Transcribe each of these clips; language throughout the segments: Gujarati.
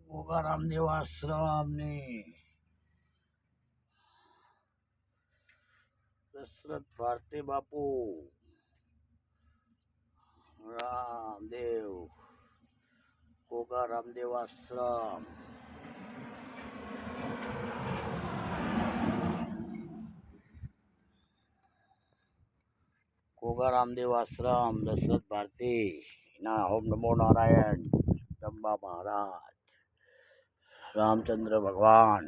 ગોગા રામદેવ આશ્રમની દશરથ ભારતી બાપુ રામદેવ ગોગા રામદેવ આશ્રમ ગોગા રામદેવ આશ્રમ દશરથ ભારતી ના ઓમ નમો નારાયણ જગદંબા મહારાજ રામચંદ્ર ભગવાન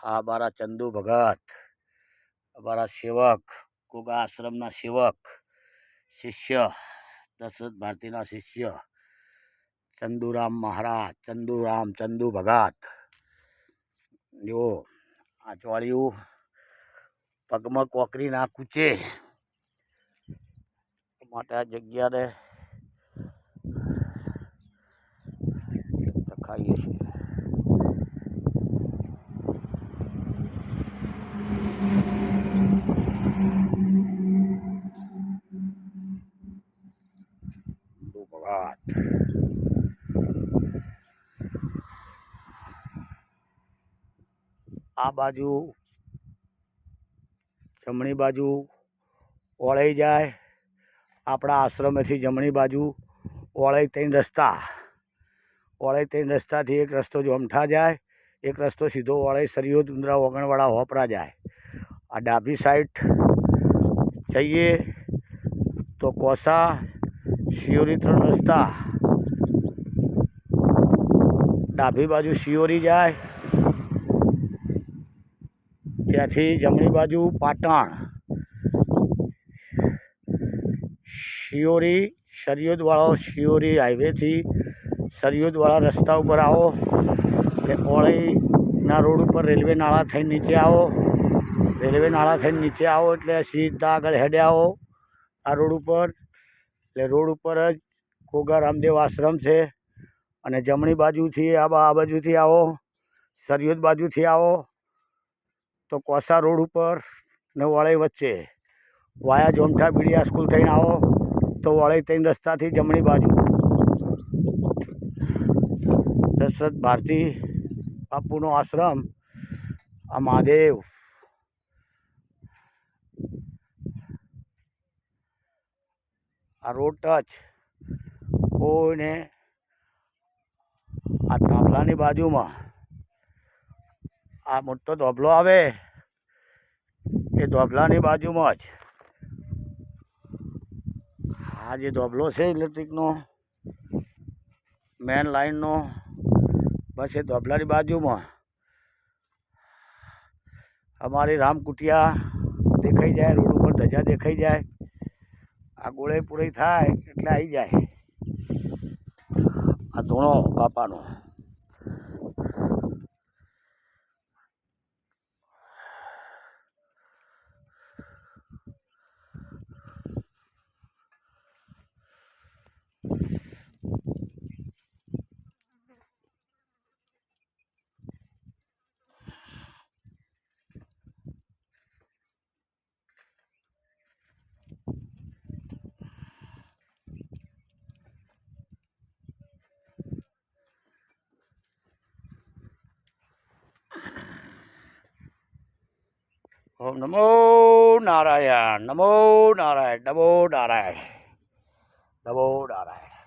આ અમારા ચંદુ ભગત અમારા સેવક ગોગા આશ્રમના સેવક શિષ્ય દશરથ ભારતીના શિષ્ય ચંદુરામ મહારાજ ચંદુ ભગત જો આ ચોળિયું પગમાં કોકરી ના કૂચે માટે આ જગ્યાને ખાઈએ છીએ. આ બાજુ જમણી બાજુ ઓળાઈ જાય આપણા આશ્રમેથી જમણી બાજુ ઓળાઈ ત્રણ રસ્તાથી એક રસ્તો જોમઠા જાય, એક રસ્તો સીધો ઓળાઈ સરિયોદ ઉંદરા ઓગણવાળા હોપરા જાય. આ ડાબી સાઈડ જઈએ તો કોસા શિયોરી 3 રસ્તા, ડાબી બાજુ શિયોરી જાય, ત્યાંથી જમણી બાજુ પાટણ, શિયોરી સરિયોદવાળો શિયોરી હાઈવેથી સરિયોદવાળા રસ્તા ઉપર આવો એટલે ઓળઈના રોડ ઉપર રેલવે નાળા થઈને નીચે આવો, રેલવે નાળા થઈને નીચે આવો એટલે સીધા આગળ હેડે આવો આ રોડ ઉપર. એટલે રોડ ઉપર જ ગોગા રામદેવ આશ્રમ છે. અને જમણી બાજુથી આ બાજુથી આવો, સરિયોદ બાજુથી આવો તો કોસા રોડ ઉપર ને વળાઈ વચ્ચે વાયા જોમઠા બીડિયા સ્કૂલ થઈને આવો તો વળાઈ 3 રસ્તાથી જમણી બાજુ દશરથ ભારતી બાપુનો આશ્રમ. આ મહાદેવ આ રોડ ટચ કોઈને આ થાંભલાની બાજુમાં આ મોટો ધોબલો આવે એ ધોબલાની બાજુમાં જ આ જે ધોબલો છે ઇલેક્ટ્રિકનો મેન લાઈનનો, બસ એ ધોબલાની બાજુમાં અમારી રામકુટિયા દેખાઈ જાય, રોડ ઉપર ધજા દેખાઈ જાય. આ ગોળે પૂરી થાય એટલે આવી જાય આ ધૂણો બાપાનો. ઓમ નમો નારાયણ, નમો નારાયણ, નમો નારાયણ, નમો નારાયણ.